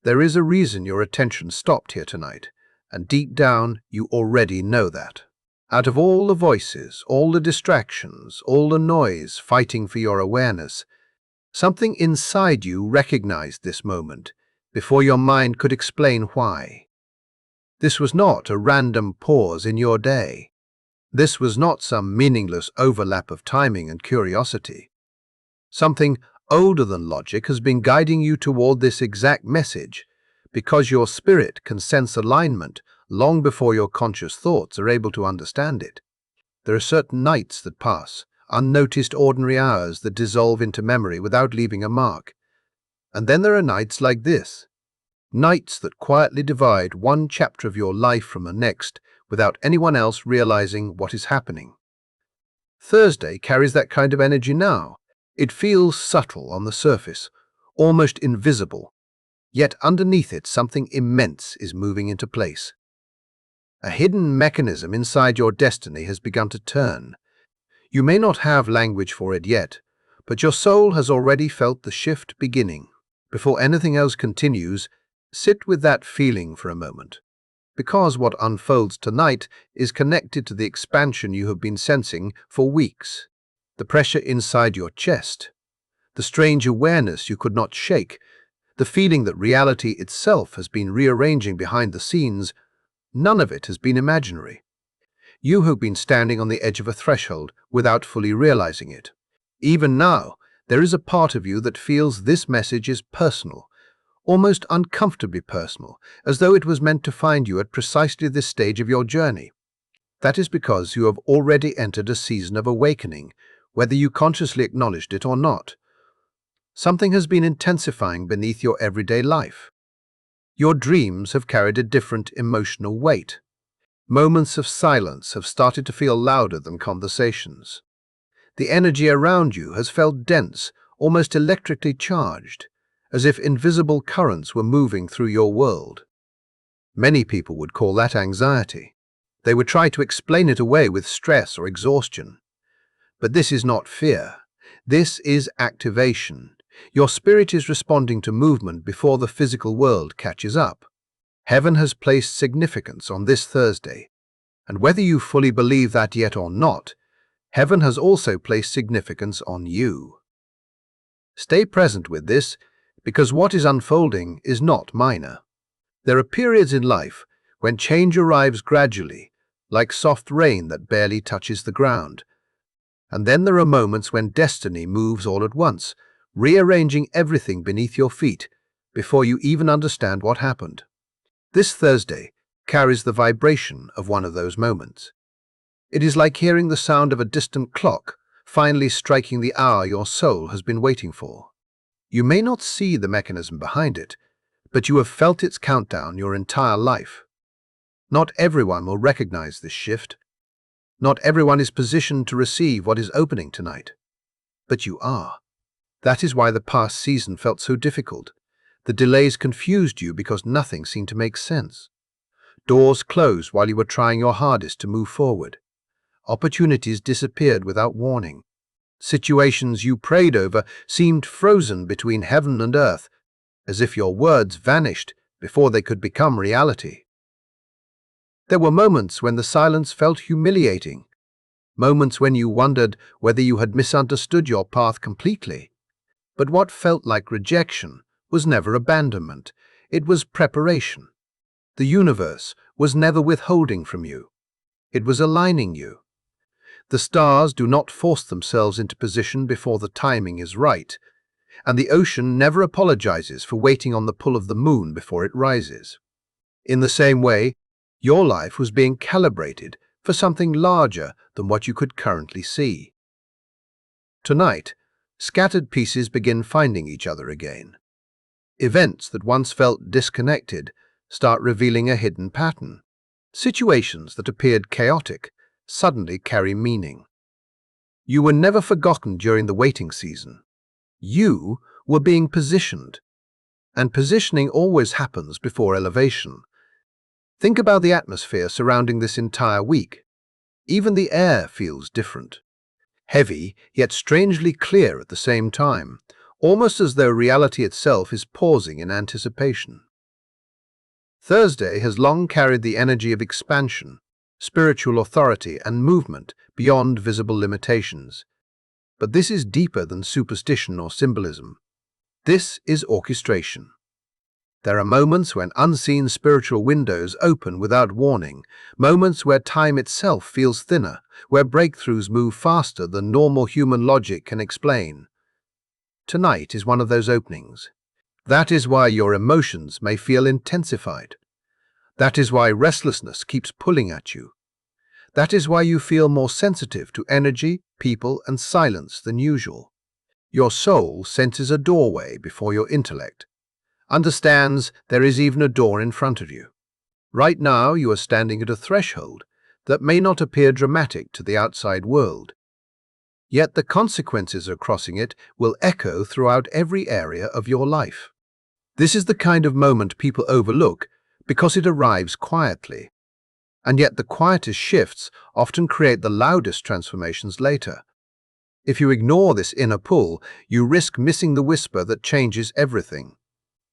There is a reason your attention stopped here tonight, and deep down you already know that. Out of all the voices, all the distractions, all the noise fighting for your awareness, something inside you recognized this moment before your mind could explain why. This was not a random pause in your day. This was not some meaningless overlap of timing and curiosity. Something older than logic has been guiding you toward this exact message, because your spirit can sense alignment long before your conscious thoughts are able to understand it. There are certain nights that pass, unnoticed ordinary hours that dissolve into memory without leaving a mark. And then there are nights like this, nights that quietly divide one chapter of your life from the next without anyone else realizing what is happening. Thursday carries that kind of energy now. It feels subtle on the surface, almost invisible, yet underneath it something immense is moving into place. A hidden mechanism inside your destiny has begun to turn. You may not have language for it yet, but your soul has already felt the shift beginning. Before anything else continues, sit with that feeling for a moment, because what unfolds tonight is connected to the expansion you have been sensing for weeks. The pressure inside your chest, the strange awareness you could not shake, the feeling that reality itself has been rearranging behind the scenes, none of it has been imaginary. You have been standing on the edge of a threshold without fully realizing it. Even now, there is a part of you that feels this message is personal, almost uncomfortably personal, as though it was meant to find you at precisely this stage of your journey. That is because you have already entered a season of awakening, whether you consciously acknowledged it or not. Something has been intensifying beneath your everyday life. Your dreams have carried a different emotional weight. Moments of silence have started to feel louder than conversations. The energy around you has felt dense, almost electrically charged, as if invisible currents were moving through your world. Many people would call that anxiety. They would try to explain it away with stress or exhaustion. But this is not fear. This is activation. Your spirit is responding to movement before the physical world catches up. Heaven has placed significance on this Thursday, and whether you fully believe that yet or not, Heaven has also placed significance on you. Stay present with this, because what is unfolding is not minor. There are periods in life when change arrives gradually, like soft rain that barely touches the ground. And then there are moments when destiny moves all at once, rearranging everything beneath your feet before you even understand what happened. This Thursday carries the vibration of one of those moments. It is like hearing the sound of a distant clock finally striking the hour your soul has been waiting for. You may not see the mechanism behind it, but you have felt its countdown your entire life. Not everyone will recognize this shift. Not everyone is positioned to receive what is opening tonight. But you are. That is why the past season felt so difficult. The delays confused you because nothing seemed to make sense. Doors closed while you were trying your hardest to move forward. Opportunities disappeared without warning. Situations you prayed over seemed frozen between heaven and earth, as if your words vanished before they could become reality. There were moments when the silence felt humiliating, moments when you wondered whether you had misunderstood your path completely. But what felt like rejection was never abandonment, it was preparation. The universe was never withholding from you. It was aligning you. The stars do not force themselves into position before the timing is right, and the ocean never apologizes for waiting on the pull of the moon before it rises. In the same way, your life was being calibrated for something larger than what you could currently see. Tonight, scattered pieces begin finding each other again. Events that once felt disconnected start revealing a hidden pattern. Situations that appeared chaotic suddenly carry meaning. You were never forgotten during the waiting season. You were being positioned, and positioning always happens before elevation. Think about the atmosphere surrounding this entire week. Even the air feels different. Heavy, yet strangely clear at the same time, almost as though reality itself is pausing in anticipation. Thursday has long carried the energy of expansion, spiritual authority, and movement beyond visible limitations. But this is deeper than superstition or symbolism. This is orchestration. There are moments when unseen spiritual windows open without warning, moments where time itself feels thinner, where breakthroughs move faster than normal human logic can explain. Tonight is one of those openings. That is why your emotions may feel intensified. That is why restlessness keeps pulling at you. That is why you feel more sensitive to energy, people, and silence than usual. Your soul senses a doorway before your intellect, understands there is even a door in front of you. Right now, you are standing at a threshold that may not appear dramatic to the outside world. Yet the consequences of crossing it will echo throughout every area of your life. This is the kind of moment people overlook because it arrives quietly. And yet the quietest shifts often create the loudest transformations later. If you ignore this inner pull, you risk missing the whisper that changes everything.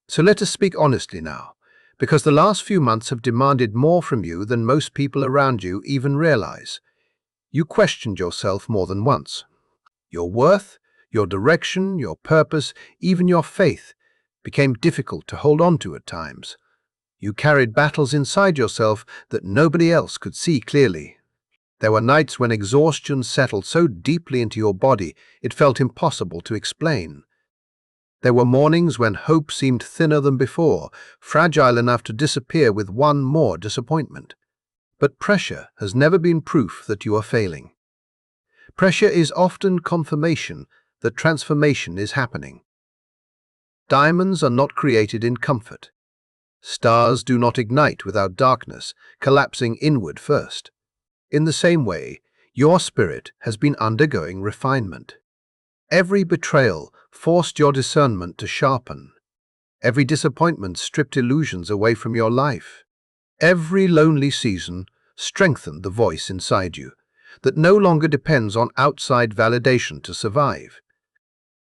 So let us speak honestly now, because the last few months have demanded more from you than most people around you even realize. You questioned yourself more than once. Your worth, your direction, your purpose, even your faith became difficult to hold on to at times. You carried battles inside yourself that nobody else could see clearly. There were nights when exhaustion settled so deeply into your body it felt impossible to explain. There were mornings when hope seemed thinner than before, fragile enough to disappear with one more disappointment. But pressure has never been proof that you are failing. Pressure is often confirmation that transformation is happening. Diamonds are not created in comfort. Stars do not ignite without darkness, collapsing inward first. In the same way, your spirit has been undergoing refinement. Every betrayal forced your discernment to sharpen. Every disappointment stripped illusions away from your life. Every lonely season strengthened the voice inside you that no longer depends on outside validation to survive.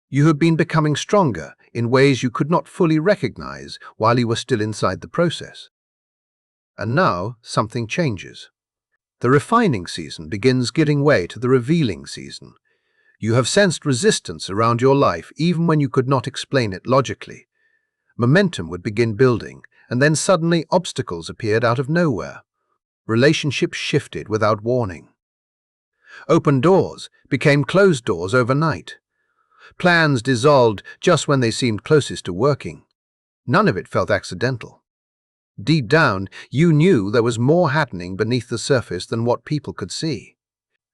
You have been becoming stronger in ways you could not fully recognize while you were still inside the process. And now something changes. The refining season begins giving way to the revealing season. You have sensed resistance around your life even when you could not explain it logically. Momentum would begin building, and then suddenly obstacles appeared out of nowhere. Relationships shifted without warning. Open doors became closed doors overnight. Plans dissolved just when they seemed closest to working. None of it felt accidental. Deep down, you knew there was more happening beneath the surface than what people could see.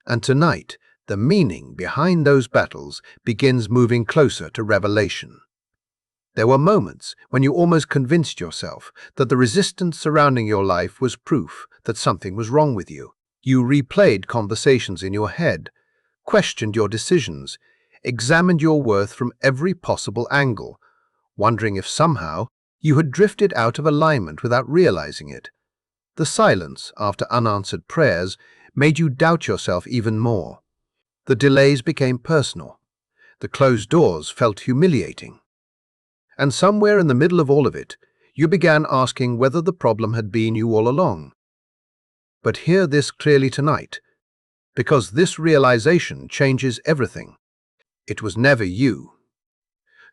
And tonight, the meaning behind those battles begins moving closer to revelation. There were moments when you almost convinced yourself that the resistance surrounding your life was proof that something was wrong with you. You replayed conversations in your head, questioned your decisions, examined your worth from every possible angle, wondering if somehow you had drifted out of alignment without realizing it. The silence after unanswered prayers made you doubt yourself even more. The delays became personal. The closed doors felt humiliating. And somewhere in the middle of all of it, you began asking whether the problem had been you all along. But hear this clearly tonight, because this realization changes everything. It was never you.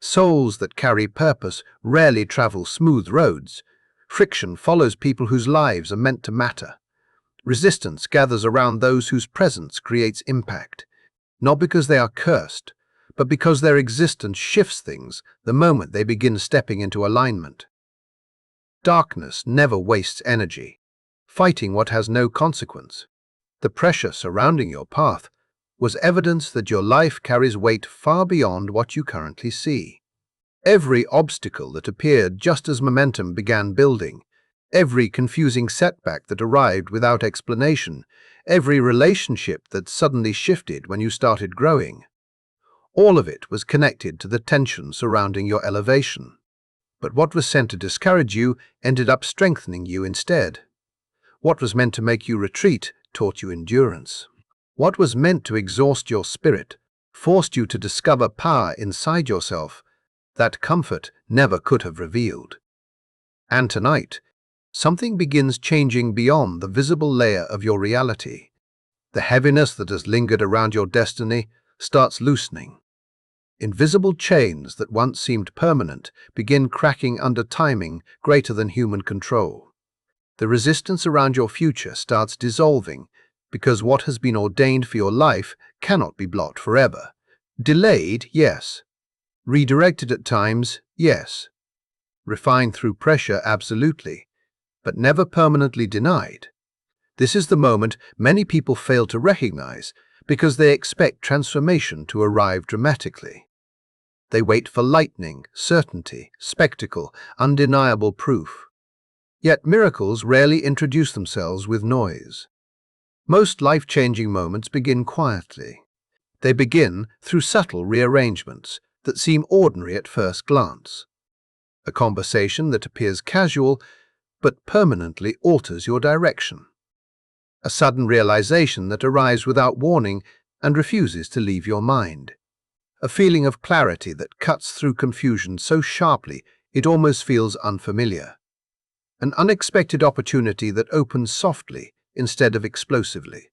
Souls that carry purpose rarely travel smooth roads. Friction follows people whose lives are meant to matter. Resistance gathers around those whose presence creates impact. Not because they are cursed, but because their existence shifts things the moment they begin stepping into alignment. Darkness never wastes energy, fighting what has no consequence. The pressure surrounding your path was evidence that your life carries weight far beyond what you currently see. Every obstacle that appeared just as momentum began building, every confusing setback that arrived without explanation, every relationship that suddenly shifted when you started growing, all of it was connected to the tension surrounding your elevation. But what was sent to discourage you ended up strengthening you instead. What was meant to make you retreat taught you endurance. What was meant to exhaust your spirit forced you to discover power inside yourself that comfort never could have revealed. And tonight, something begins changing beyond the visible layer of your reality. The heaviness that has lingered around your destiny starts loosening. Invisible chains that once seemed permanent begin cracking under timing greater than human control. The resistance around your future starts dissolving because what has been ordained for your life cannot be blocked forever. Delayed, yes. Redirected at times, yes. Refined through pressure, absolutely. But never permanently denied. This is the moment many people fail to recognize because they expect transformation to arrive dramatically. They wait for lightning, certainty, spectacle, undeniable proof. Yet miracles rarely introduce themselves with noise. Most life-changing moments begin quietly. They begin through subtle rearrangements that seem ordinary at first glance. A conversation that appears casual but permanently alters your direction. A sudden realization that arrives without warning and refuses to leave your mind. A feeling of clarity that cuts through confusion so sharply it almost feels unfamiliar. An unexpected opportunity that opens softly instead of explosively.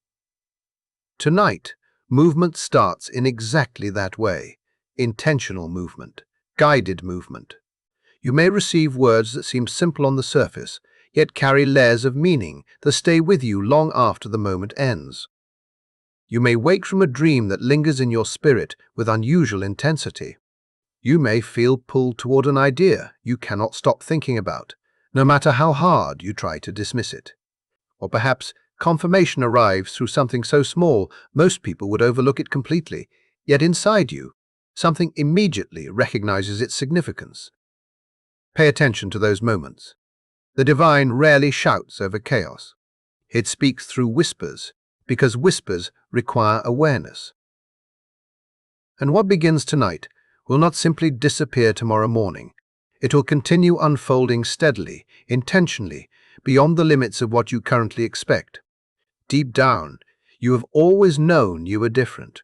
Tonight, movement starts in exactly that way. Intentional movement, guided movement. You may receive words that seem simple on the surface, yet carry layers of meaning that stay with you long after the moment ends. You may wake from a dream that lingers in your spirit with unusual intensity. You may feel pulled toward an idea you cannot stop thinking about, no matter how hard you try to dismiss it. Or perhaps confirmation arrives through something so small most people would overlook it completely, yet inside you, something immediately recognizes its significance. Pay attention to those moments. The divine rarely shouts over chaos. It speaks through whispers, because whispers require awareness. And what begins tonight will not simply disappear tomorrow morning. It will continue unfolding steadily, intentionally, beyond the limits of what you currently expect. Deep down, you have always known you were different.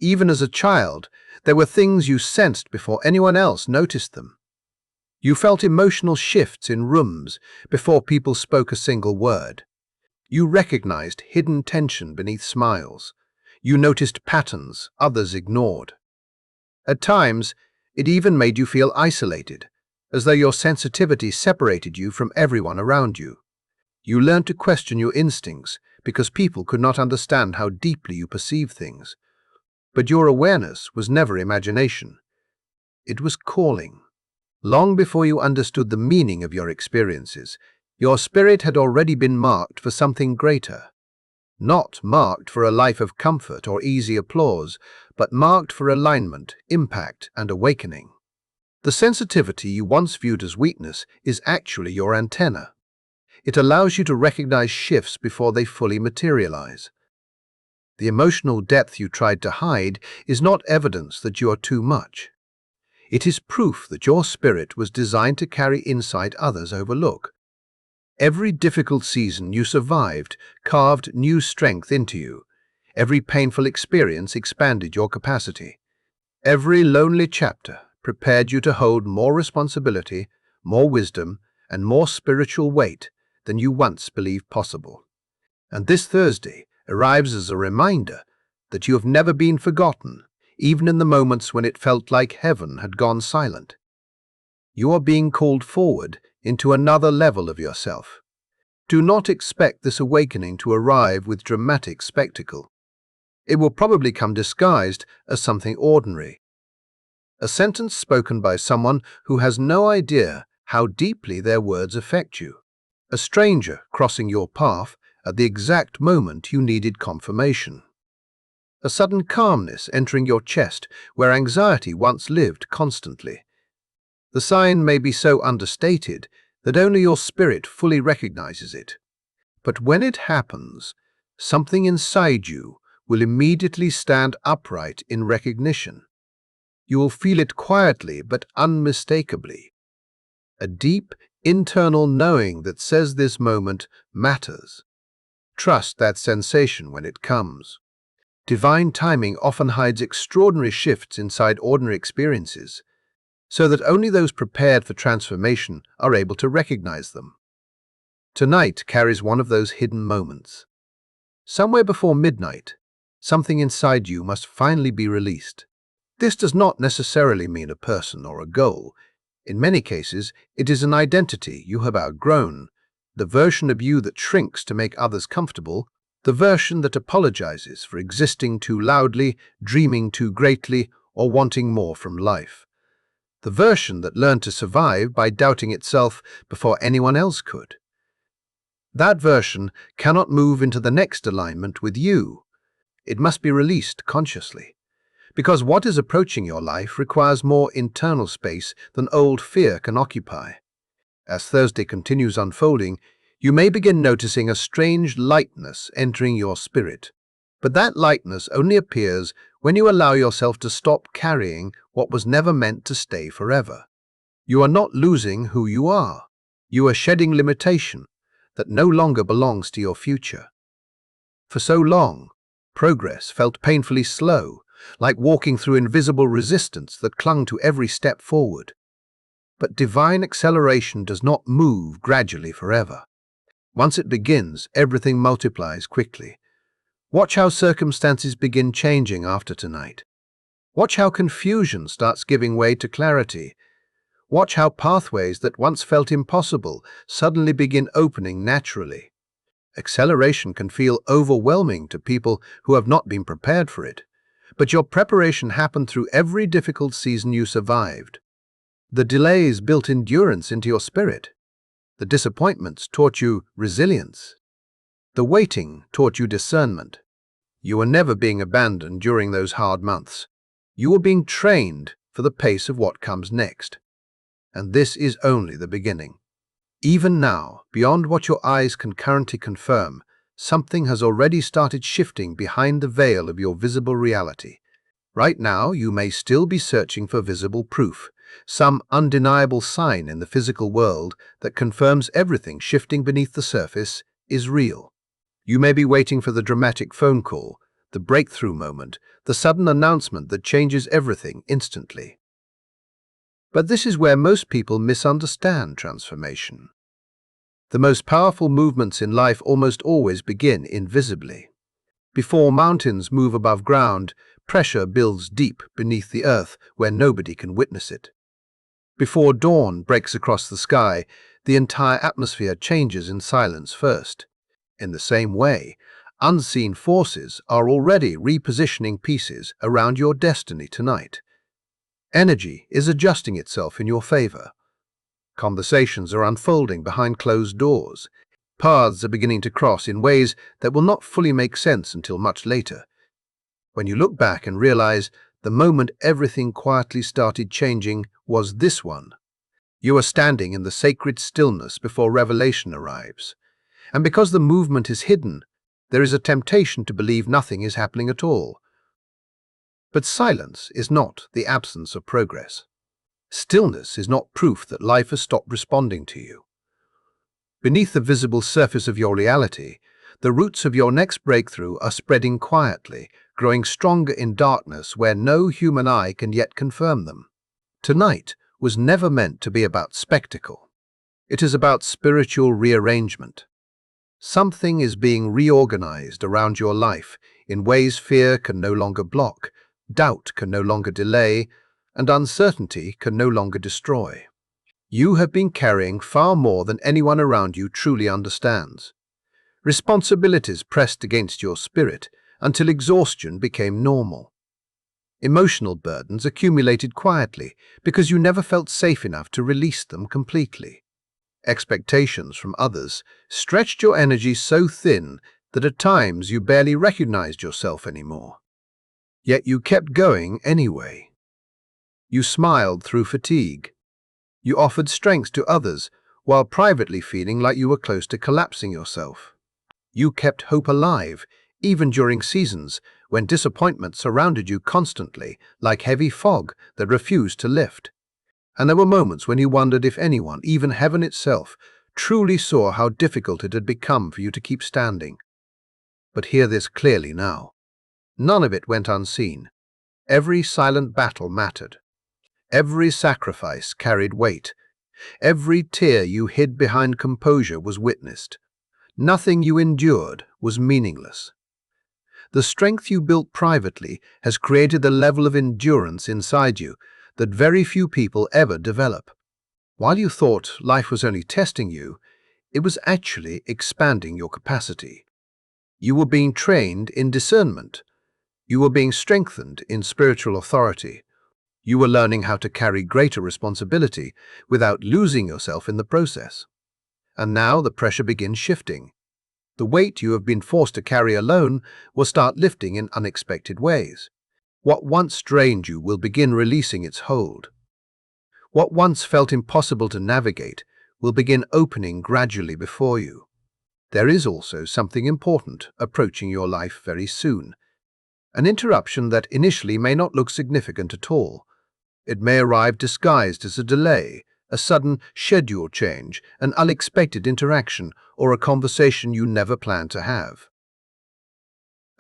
Even as a child, there were things you sensed before anyone else noticed them. You felt emotional shifts in rooms before people spoke a single word. You recognized hidden tension beneath smiles. You noticed patterns others ignored. At times, it even made you feel isolated, as though your sensitivity separated you from everyone around you. You learned to question your instincts because people could not understand how deeply you perceive things. But your awareness was never imagination. It was calling. Long before you understood the meaning of your experiences, your spirit had already been marked for something greater. Not marked for a life of comfort or easy applause, but marked for alignment, impact, and awakening. The sensitivity you once viewed as weakness is actually your antenna. It allows you to recognize shifts before they fully materialize. The emotional depth you tried to hide is not evidence that you are too much. It is proof that your spirit was designed to carry insight others overlook. Every difficult season you survived carved new strength into you. Every painful experience expanded your capacity. Every lonely chapter prepared you to hold more responsibility, more wisdom, and more spiritual weight than you once believed possible. And this Thursday arrives as a reminder that you have never been forgotten, even in the moments when it felt like heaven had gone silent. You are being called forward into another level of yourself. Do not expect this awakening to arrive with dramatic spectacle. It will probably come disguised as something ordinary. A sentence spoken by someone who has no idea how deeply their words affect you. A stranger crossing your path at the exact moment you needed confirmation. A sudden calmness entering your chest where anxiety once lived constantly. The sign may be so understated that only your spirit fully recognizes it. But when it happens, something inside you will immediately stand upright in recognition. You will feel it quietly but unmistakably. A deep, internal knowing that says this moment matters. Trust that sensation when it comes. Divine timing often hides extraordinary shifts inside ordinary experiences, so that only those prepared for transformation are able to recognize them. Tonight carries one of those hidden moments. Somewhere before midnight, something inside you must finally be released. This does not necessarily mean a person or a goal. In many cases, it is an identity you have outgrown, the version of you that shrinks to make others comfortable, the version that apologizes for existing too loudly, dreaming too greatly, or wanting more from life. The version that learned to survive by doubting itself before anyone else could. That version cannot move into the next alignment with you. It must be released consciously. Because what is approaching your life requires more internal space than old fear can occupy. As Thursday continues unfolding, you may begin noticing a strange lightness entering your spirit. But that lightness only appears when you allow yourself to stop carrying what was never meant to stay forever. You are not losing who you are. You are shedding limitation that no longer belongs to your future. For so long, progress felt painfully slow, like walking through invisible resistance that clung to every step forward. But divine acceleration does not move gradually forever. Once it begins, everything multiplies quickly. Watch how circumstances begin changing after tonight. Watch how confusion starts giving way to clarity. Watch how pathways that once felt impossible suddenly begin opening naturally. Acceleration can feel overwhelming to people who have not been prepared for it, but your preparation happened through every difficult season you survived. The delays built endurance into your spirit. The disappointments taught you resilience. The waiting taught you discernment. You were never being abandoned during those hard months. You were being trained for the pace of what comes next. And this is only the beginning. Even now, beyond what your eyes can currently confirm, something has already started shifting behind the veil of your visible reality. Right now, you may still be searching for visible proof, some undeniable sign in the physical world that confirms everything shifting beneath the surface is real. You may be waiting for the dramatic phone call, the breakthrough moment, the sudden announcement that changes everything instantly. But this is where most people misunderstand transformation. The most powerful movements in life almost always begin invisibly. Before mountains move above ground, pressure builds deep beneath the earth where nobody can witness it. Before dawn breaks across the sky, the entire atmosphere changes in silence first. In the same way, unseen forces are already repositioning pieces around your destiny tonight. Energy is adjusting itself in your favor. Conversations are unfolding behind closed doors. Paths are beginning to cross in ways that will not fully make sense until much later. When you look back and realize the moment everything quietly started changing was this one. You are standing in the sacred stillness before revelation arrives. And because the movement is hidden, there is a temptation to believe nothing is happening at all. But silence is not the absence of progress. Stillness is not proof that life has stopped responding to you. Beneath the visible surface of your reality, the roots of your next breakthrough are spreading quietly, growing stronger in darkness where no human eye can yet confirm them. Tonight was never meant to be about spectacle. It is about spiritual rearrangement. Something is being reorganized around your life in ways fear can no longer block, doubt can no longer delay, and uncertainty can no longer destroy. You have been carrying far more than anyone around you truly understands. Responsibilities pressed against your spirit until exhaustion became normal. Emotional burdens accumulated quietly because you never felt safe enough to release them completely. Expectations from others stretched your energy so thin that at times you barely recognized yourself anymore. Yet you kept going anyway. You smiled through fatigue. You offered strength to others while privately feeling like you were close to collapsing yourself. You kept hope alive, even during seasons when disappointment surrounded you constantly like heavy fog that refused to lift. And there were moments when you wondered if anyone, even heaven itself, truly saw how difficult it had become for you to keep standing. But hear this clearly now. None of it went unseen. Every silent battle mattered. Every sacrifice carried weight. Every tear you hid behind composure was witnessed. Nothing you endured was meaningless. The strength you built privately has created a level of endurance inside you that very few people ever develop. While you thought life was only testing you, it was actually expanding your capacity. You were being trained in discernment. You were being strengthened in spiritual authority. You were learning how to carry greater responsibility without losing yourself in the process. And now the pressure begins shifting. The weight you have been forced to carry alone will start lifting in unexpected ways. What once drained you will begin releasing its hold. What once felt impossible to navigate will begin opening gradually before you. There is also something important approaching your life very soon. An interruption that initially may not look significant at all. It may arrive disguised as a delay, a sudden schedule change, an unexpected interaction, or a conversation you never planned to have.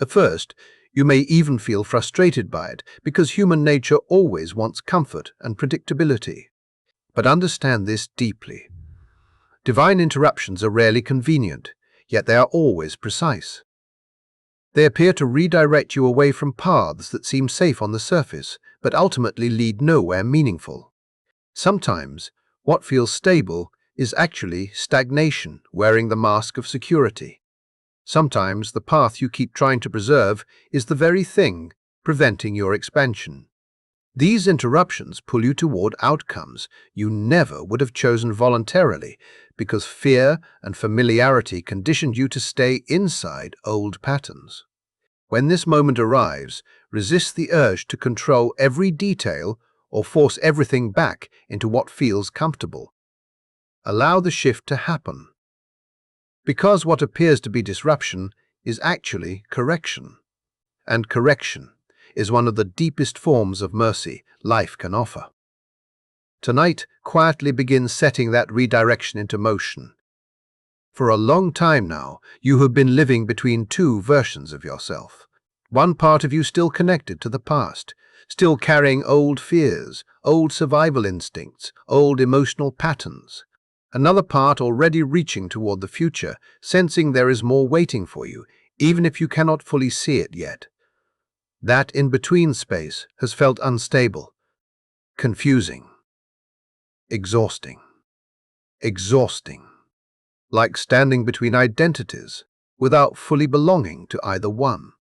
At first, you may even feel frustrated by it because human nature always wants comfort and predictability. But understand this deeply. Divine interruptions are rarely convenient, yet they are always precise. They appear to redirect you away from paths that seem safe on the surface, but ultimately lead nowhere meaningful. Sometimes, what feels stable is actually stagnation wearing the mask of security. Sometimes the path you keep trying to preserve is the very thing preventing your expansion. These interruptions pull you toward outcomes you never would have chosen voluntarily because fear and familiarity conditioned you to stay inside old patterns. When this moment arrives, resist the urge to control every detail or force everything back into what feels comfortable. Allow the shift to happen. Because what appears to be disruption is actually correction. And correction is one of the deepest forms of mercy life can offer. Tonight, quietly begin setting that redirection into motion. For a long time now, you have been living between two versions of yourself. One part of you still connected to the past, still carrying old fears, old survival instincts, old emotional patterns. Another part already reaching toward the future, sensing there is more waiting for you, even if you cannot fully see it yet. That in-between space has felt unstable, confusing, exhausting. Exhausting. Like standing between identities without fully belonging to either one.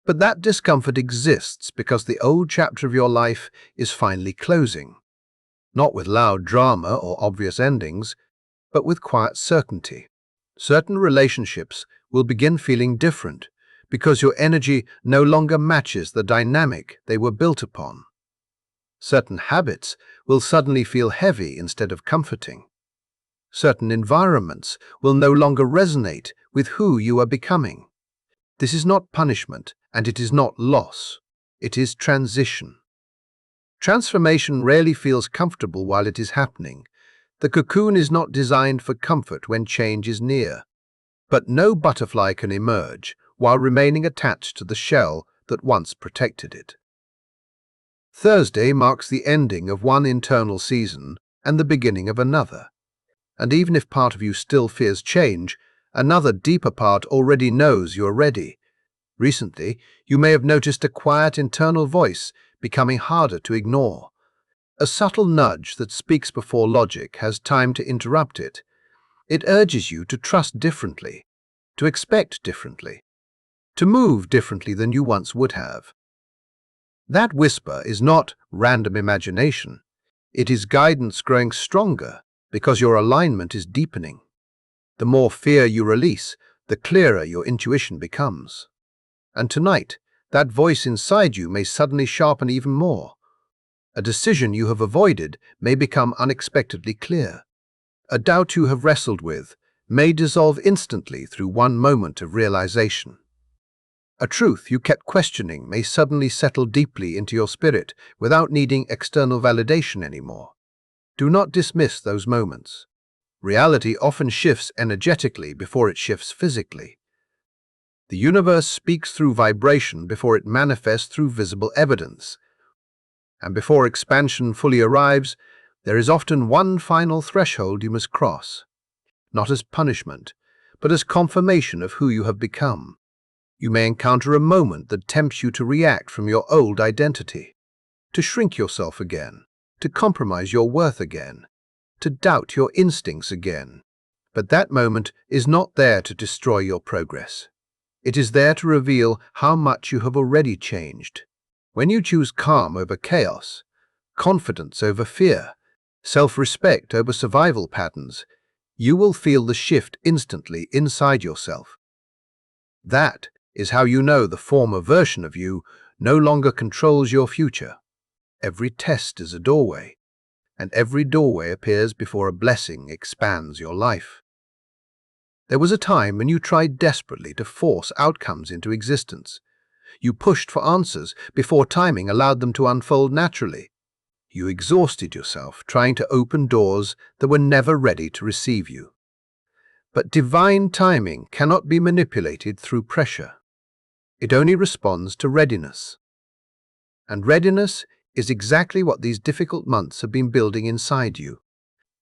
But that discomfort exists because the old chapter of your life is finally closing, not with loud drama or obvious endings, but with quiet certainty. Certain relationships will begin feeling different because your energy no longer matches the dynamic they were built upon. Certain habits will suddenly feel heavy instead of comforting. Certain environments will no longer resonate with who you are becoming. This is not punishment, and it is not loss. It is transition. Transformation rarely feels comfortable while it is happening. The cocoon is not designed for comfort when change is near. But no butterfly can emerge while remaining attached to the shell that once protected it. Thursday marks the ending of one internal season and the beginning of another. And even if part of you still fears change, another deeper part already knows you're ready. Recently, you may have noticed a quiet internal voice becoming harder to ignore. A subtle nudge that speaks before logic has time to interrupt it. It urges you to trust differently, to expect differently, to move differently than you once would have. That whisper is not random imagination. It is guidance growing stronger because your alignment is deepening. The more fear you release, the clearer your intuition becomes. And tonight, that voice inside you may suddenly sharpen even more. A decision you have avoided may become unexpectedly clear. A doubt you have wrestled with may dissolve instantly through one moment of realization. A truth you kept questioning may suddenly settle deeply into your spirit without needing external validation anymore. Do not dismiss those moments. Reality often shifts energetically before it shifts physically. The universe speaks through vibration before it manifests through visible evidence. And before expansion fully arrives, There is often one final threshold you must cross, not as punishment, but as confirmation of who you have become. You may encounter a moment that tempts you to react from your old identity, to shrink yourself again, to compromise your worth again, to doubt your instincts again. But that moment is not there to destroy your progress. It is there to reveal how much you have already changed. When you choose calm over chaos, confidence over fear, self-respect over survival patterns, you will feel the shift instantly inside yourself. That is how you know the former version of you no longer controls your future. Every test is a doorway, and every doorway appears before a blessing expands your life. There was a time when you tried desperately to force outcomes into existence. You pushed for answers before timing allowed them to unfold naturally. You exhausted yourself trying to open doors that were never ready to receive you. But divine timing cannot be manipulated through pressure. It only responds to readiness. And readiness is exactly what these difficult months have been building inside you.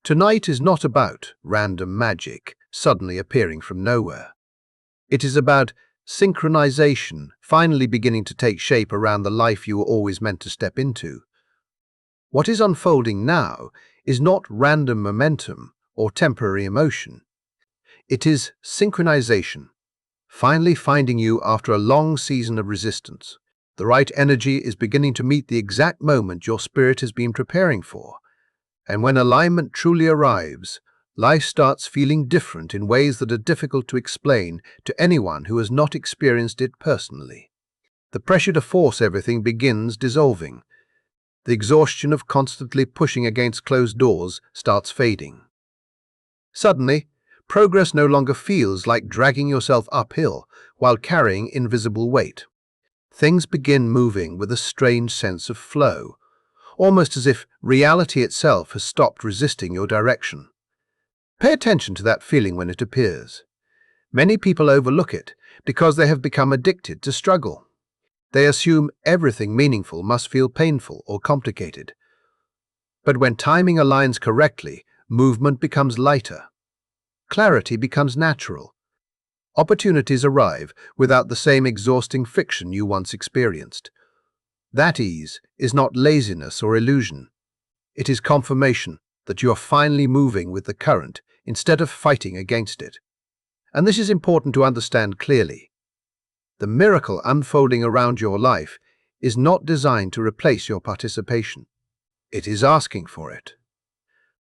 Tonight is not about random magic suddenly appearing from nowhere. It is about synchronization finally beginning to take shape around the life you were always meant to step into. What is unfolding now is not random momentum or temporary emotion. It is synchronization, finally finding you after a long season of resistance. The right energy is beginning to meet the exact moment your spirit has been preparing for. And when alignment truly arrives, life starts feeling different in ways that are difficult to explain to anyone who has not experienced it personally. The pressure to force everything begins dissolving. The exhaustion of constantly pushing against closed doors starts fading. Suddenly, progress no longer feels like dragging yourself uphill while carrying invisible weight. Things begin moving with a strange sense of flow, almost as if reality itself has stopped resisting your direction. Pay attention to that feeling when it appears. Many people overlook it because they have become addicted to struggle. They assume everything meaningful must feel painful or complicated. But when timing aligns correctly, movement becomes lighter. Clarity becomes natural. Opportunities arrive without the same exhausting friction you once experienced. That ease is not laziness or illusion. It is confirmation that you are finally moving with the current instead of fighting against it. And this is important to understand clearly. The miracle unfolding around your life is not designed to replace your participation. It is asking for it.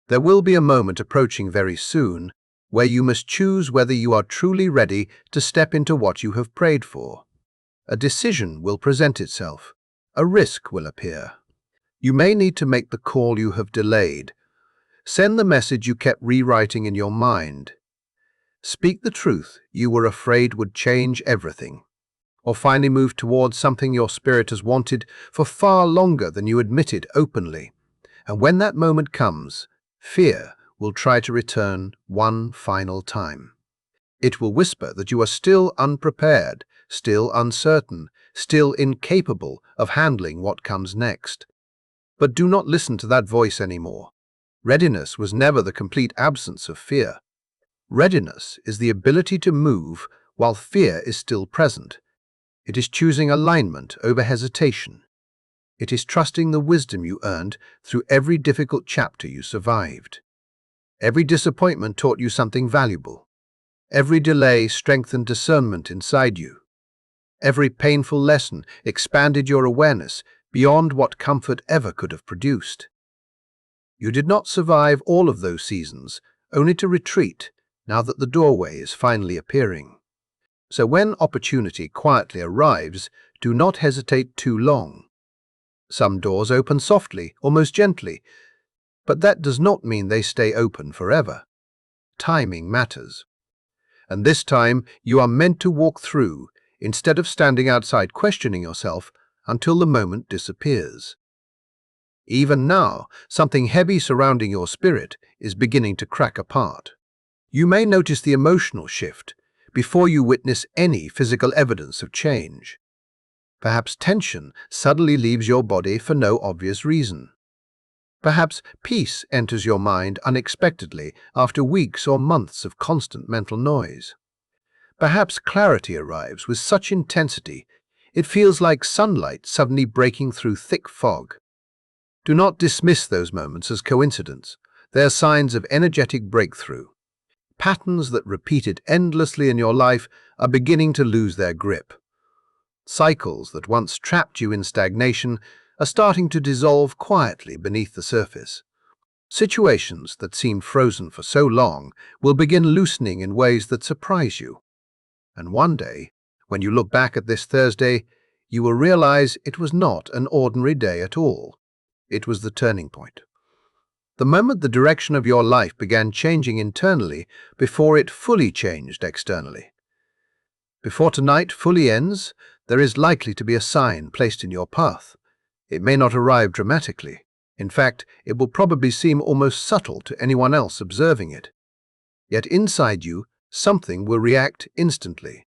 There will be a moment approaching very soon where you must choose whether you are truly ready to step into what you have prayed for. A decision will present itself. A risk will appear. You may need to make the call you have delayed. Send the message you kept rewriting in your mind. Speak the truth you were afraid would change everything. Or finally move towards something your spirit has wanted for far longer than you admitted openly. And when that moment comes, fear will try to return one final time. It will whisper that you are still unprepared, still uncertain, still incapable of handling what comes next. But do not listen to that voice anymore. Readiness was never the complete absence of fear. Readiness is the ability to move while fear is still present. It is choosing alignment over hesitation. It is trusting the wisdom you earned through every difficult chapter you survived. Every disappointment taught you something valuable. Every delay strengthened discernment inside you. Every painful lesson expanded your awareness beyond what comfort ever could have produced. You did not survive all of those seasons, only to retreat now that the doorway is finally appearing. So when opportunity quietly arrives, do not hesitate too long. Some doors open softly, almost gently, but that does not mean they stay open forever. Timing matters. And this time you are meant to walk through, instead of standing outside questioning yourself until the moment disappears. Even now, something heavy surrounding your spirit is beginning to crack apart. You may notice the emotional shift before you witness any physical evidence of change. Perhaps tension suddenly leaves your body for no obvious reason. Perhaps peace enters your mind unexpectedly after weeks or months of constant mental noise. Perhaps clarity arrives with such intensity it feels like sunlight suddenly breaking through thick fog. Do not dismiss those moments as coincidence. They are signs of energetic breakthrough. Patterns that repeated endlessly in your life are beginning to lose their grip. Cycles that once trapped you in stagnation are starting to dissolve quietly beneath the surface. Situations that seemed frozen for so long will begin loosening in ways that surprise you. And one day, when you look back at this Thursday, you will realize it was not an ordinary day at all. It was the turning point. The moment the direction of your life began changing internally before it fully changed externally. Before tonight fully ends, there is likely to be a sign placed in your path. It may not arrive dramatically. In fact, it will probably seem almost subtle to anyone else observing it. Yet inside you, something will react instantly.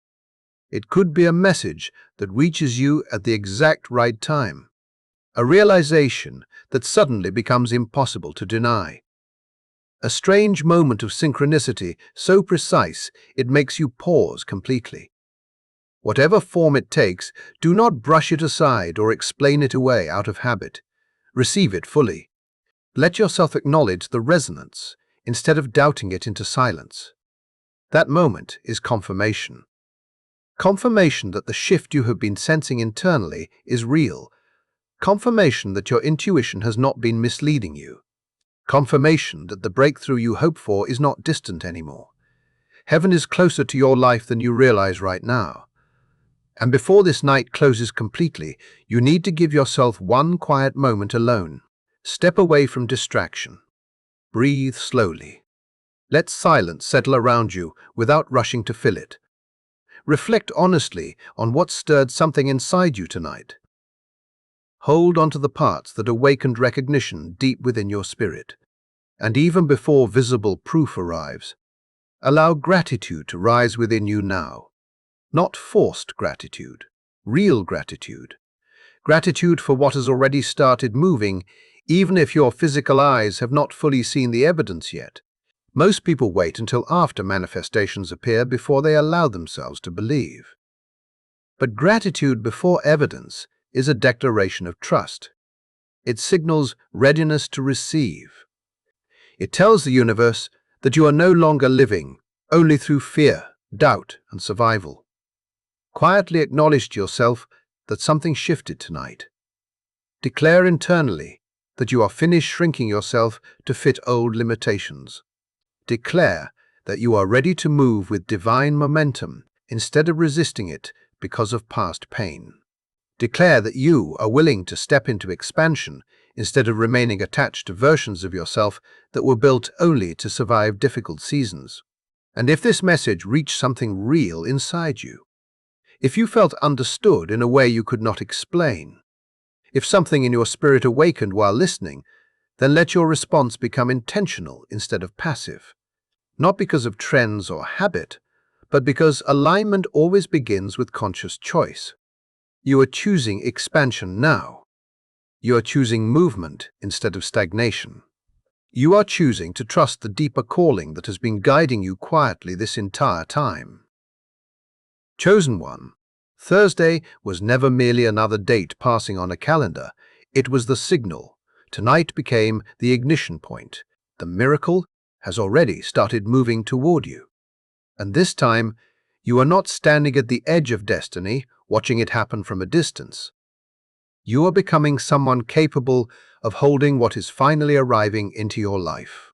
It could be a message that reaches you at the exact right time. A realization that suddenly becomes impossible to deny. A strange moment of synchronicity so precise it makes you pause completely. Whatever form it takes, do not brush it aside or explain it away out of habit. Receive it fully. Let yourself acknowledge the resonance instead of doubting it into silence. That moment is confirmation. Confirmation that the shift you have been sensing internally is real. Confirmation that your intuition has not been misleading you. Confirmation that the breakthrough you hope for is not distant anymore. Heaven is closer to your life than you realize right now. And before this night closes completely, you need to give yourself one quiet moment alone. Step away from distraction. Breathe slowly. Let silence settle around you without rushing to fill it. Reflect honestly on what stirred something inside you tonight. Hold on to the parts that awakened recognition deep within your spirit. And even before visible proof arrives, allow gratitude to rise within you now. Not forced gratitude, real gratitude. Gratitude for what has already started moving, even if your physical eyes have not fully seen the evidence yet. Most people wait until after manifestations appear before they allow themselves to believe. But gratitude before evidence is a declaration of trust. It signals readiness to receive. It tells the universe that you are no longer living only through fear, doubt, and survival. Quietly acknowledge to yourself that something shifted tonight. Declare internally that you are finished shrinking yourself to fit old limitations. Declare that you are ready to move with divine momentum instead of resisting it because of past pain. Declare that you are willing to step into expansion instead of remaining attached to versions of yourself that were built only to survive difficult seasons. And if this message reached something real inside you, if you felt understood in a way you could not explain, if something in your spirit awakened while listening, then let your response become intentional instead of passive. Not because of trends or habit, but because alignment always begins with conscious choice. You are choosing expansion now. You are choosing movement instead of stagnation. You are choosing to trust the deeper calling that has been guiding you quietly this entire time. Chosen one, Thursday was never merely another date passing on a calendar. It was the signal. Tonight became the ignition point. The miracle has already started moving toward you. And this time, you are not standing at the edge of destiny, watching it happen from a distance. You are becoming someone capable of holding what is finally arriving into your life.